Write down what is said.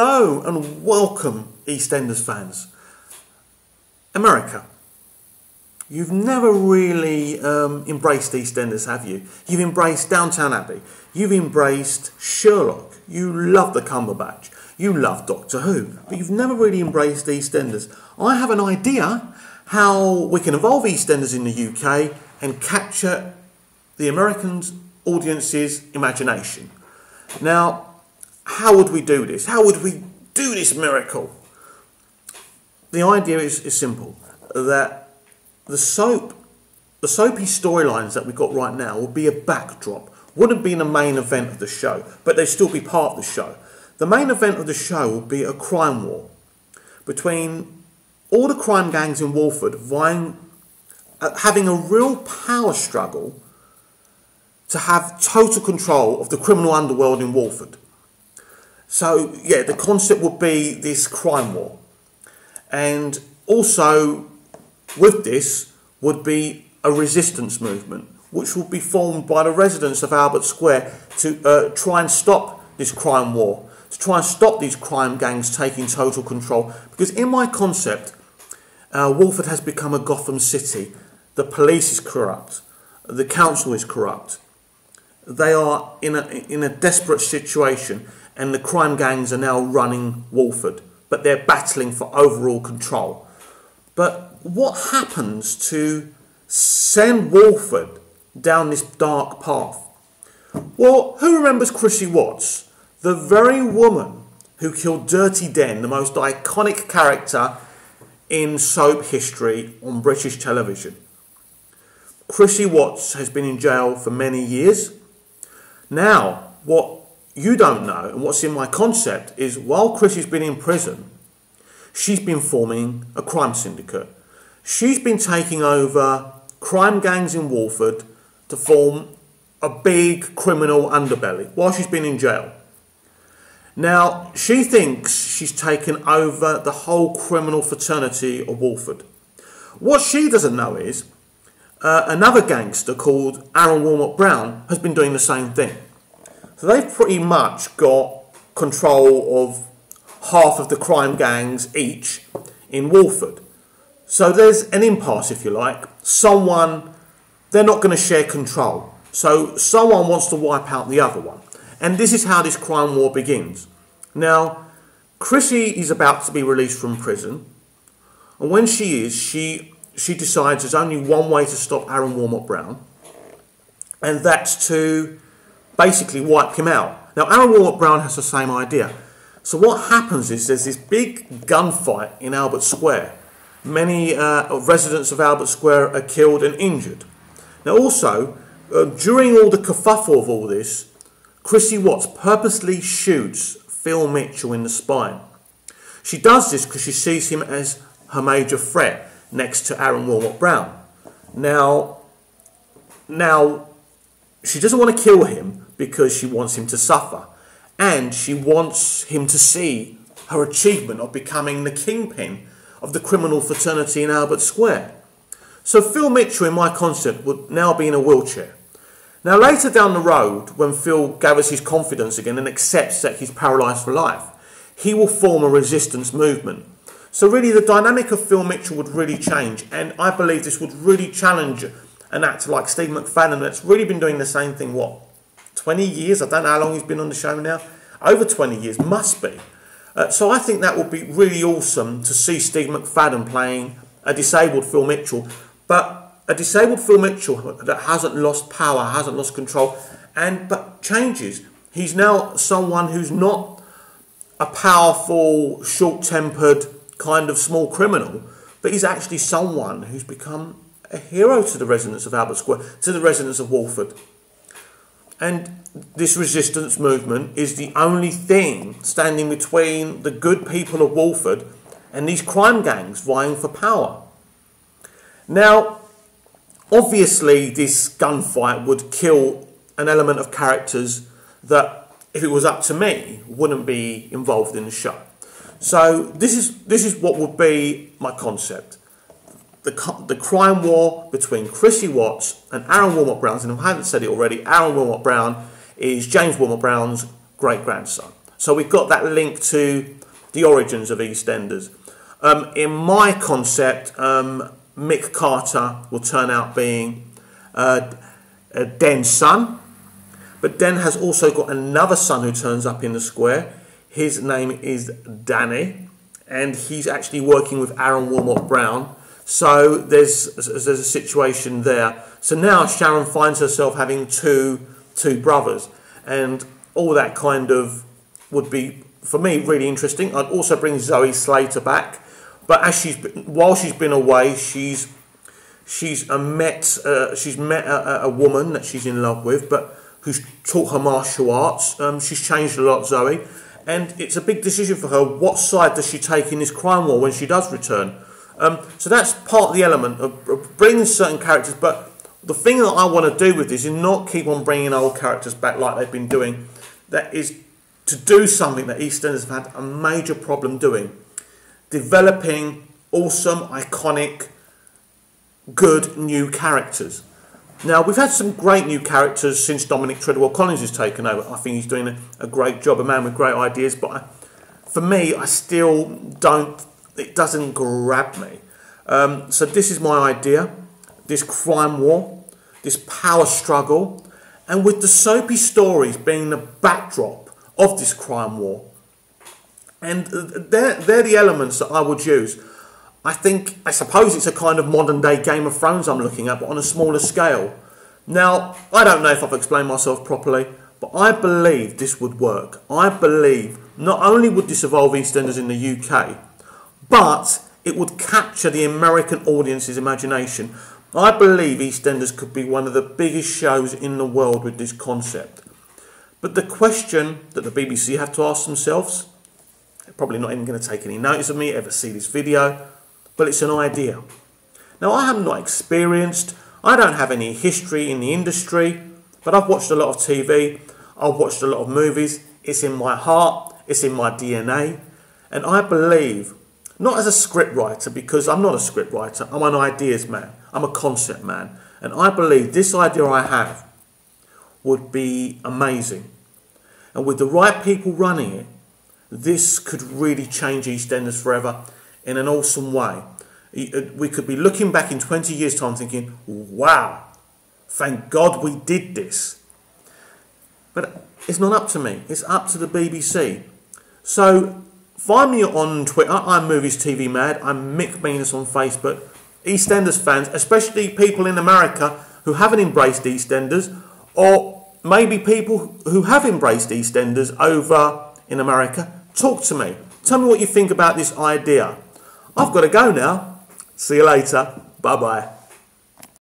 Hello and welcome, EastEnders fans. America. You've never really embraced EastEnders, have you? You've embraced Downton Abbey. You've embraced Sherlock. You love the Cumberbatch. You love Doctor Who. But you've never really embraced EastEnders. I have an idea how we can evolve EastEnders in the UK and capture the American audience's imagination. Now, how would we do this? How would we do this miracle? The idea is simple, that the soapy storylines that we've got right now will be a backdrop. Wouldn't be the main event of the show, but they'd still be part of the show. The main event of the show will be a crime war between all the crime gangs in Walford having a real power struggle to have total control of the criminal underworld in Walford. So, yeah, the concept would be this crime war. And also, with this, would be a resistance movement, which will be formed by the residents of Albert Square to try and stop this crime war, to try and stop these crime gangs taking total control. Because in my concept, Walford has become a Gotham City. The police is corrupt. The council is corrupt. They are in a desperate situation, and the crime gangs are now running Walford, but they're battling for overall control. But what happens to send Walford down this dark path? Well, who remembers Chrissy Watts, the very woman who killed Dirty Den, the most iconic character in soap history on British television? Chrissy Watts has been in jail for many years. Now, what you don't know, and what's in my concept, is while Chrissy's been in prison, she's been forming a crime syndicate. She's been taking over crime gangs in Walford to form a big criminal underbelly while she's been in jail. Now, she thinks she's taken over the whole criminal fraternity of Walford. What she doesn't know is another gangster called Aaron Wilmot Brown has been doing the same thing. So they've pretty much got control of half of the crime gangs each in Walford. So there's an impasse, if you like. They're not going to share control. So someone wants to wipe out the other one. And this is how this crime war begins. Now, Chrissy is about to be released from prison. And when she is, she decides there's only one way to stop Aaron Wilmot Brown. And that's to basically wipe him out. Now, Aaron Wilmot Brown has the same idea. So what happens is there's this big gunfight in Albert Square. Many residents of Albert Square are killed and injured. Now also, during all the kerfuffle of all this, Chrissy Watts purposely shoots Phil Mitchell in the spine. She does this because she sees him as her major threat next to Aaron Wilmot Brown. Now, she doesn't want to kill him because she wants him to suffer. And she wants him to see her achievement of becoming the kingpin of the criminal fraternity in Albert Square. So Phil Mitchell, in my concept, would now be in a wheelchair. Now later down the road, when Phil gathers his confidence again and accepts that he's paralysed for life, he will form a resistance movement. So really the dynamic of Phil Mitchell would really change, and I believe this would really challenge an actor like Steve McFadden that's really been doing the same thing, 20 years? I don't know how long he's been on the show now. Over 20 years, must be. So I think that would be really awesome to see Steve McFadden playing a disabled Phil Mitchell, but a disabled Phil Mitchell that hasn't lost power, hasn't lost control, but changes. He's now someone who's not a powerful, short-tempered kind of small criminal, but he's actually someone who's become a hero to the residents of Albert Square, to the residents of Walford. And this resistance movement is the only thing standing between the good people of Walford and these crime gangs vying for power. Now, obviously this gunfight would kill an element of characters that, if it was up to me, wouldn't be involved in the show. So this is what would be my concept. The crime war between Chrissy Watts and Aaron Wilmot Brown. And if I haven't said it already, Aaron Wilmot Brown is James Wilmot Brown's great-grandson. So we've got that link to the origins of EastEnders. In my concept, Mick Carter will turn out being Den's son, but Den has also got another son who turns up in the square. His name is Danny, and he's actually working with Aaron Wilmot Brown. So there's a situation there. So now Sharon finds herself having two brothers, and all that kind of would be, for me, really interesting. I'd also bring Zoe Slater back, but while she's been away, she's met a woman that she's in love with, but who's taught her martial arts. She's changed a lot, Zoe, and it's a big decision for her. What side does she take in this crime war when she does return? So that's part of the element of bringing certain characters, but the thing that I want to do with this is not keep on bringing old characters back like they've been doing. That is to do something that EastEnders have had a major problem doing. Developing awesome, iconic, good new characters. Now, we've had some great new characters since Dominic Treadwell Collins has taken over. I think he's doing a great job, a man with great ideas, but for me, I still don't, it doesn't grab me. So this is my idea, this crime war, this power struggle, and with the soapy stories being the backdrop of this crime war. And they're the elements that I would use. I suppose it's a kind of modern day Game of Thrones I'm looking at, but on a smaller scale. Now, I don't know if I've explained myself properly, but I believe this would work. I believe not only would this evolve EastEnders in the UK, but it would capture the American audience's imagination. I believe EastEnders could be one of the biggest shows in the world with this concept. But the question that the BBC have to ask themselves, they're probably not even going to take any notice of me, ever see this video, but it's an idea. Now, I am not experienced, I don't have any history in the industry, but I've watched a lot of TV, I've watched a lot of movies, it's in my heart, it's in my DNA, and I believe, not as a script writer, because I'm not a script writer, I'm an ideas man, I'm a concept man, and I believe this idea I have would be amazing. And with the right people running it, this could really change EastEnders forever in an awesome way. We could be looking back in 20 years' time thinking, wow, thank God we did this. But it's not up to me, it's up to the BBC. So find me on Twitter, I'm Movies TV Mad, I'm Mick Venus on Facebook. EastEnders fans, especially people in America who haven't embraced EastEnders, or maybe people who have embraced EastEnders over in America, talk to me. Tell me what you think about this idea. I've got to go now. See you later. Bye-bye.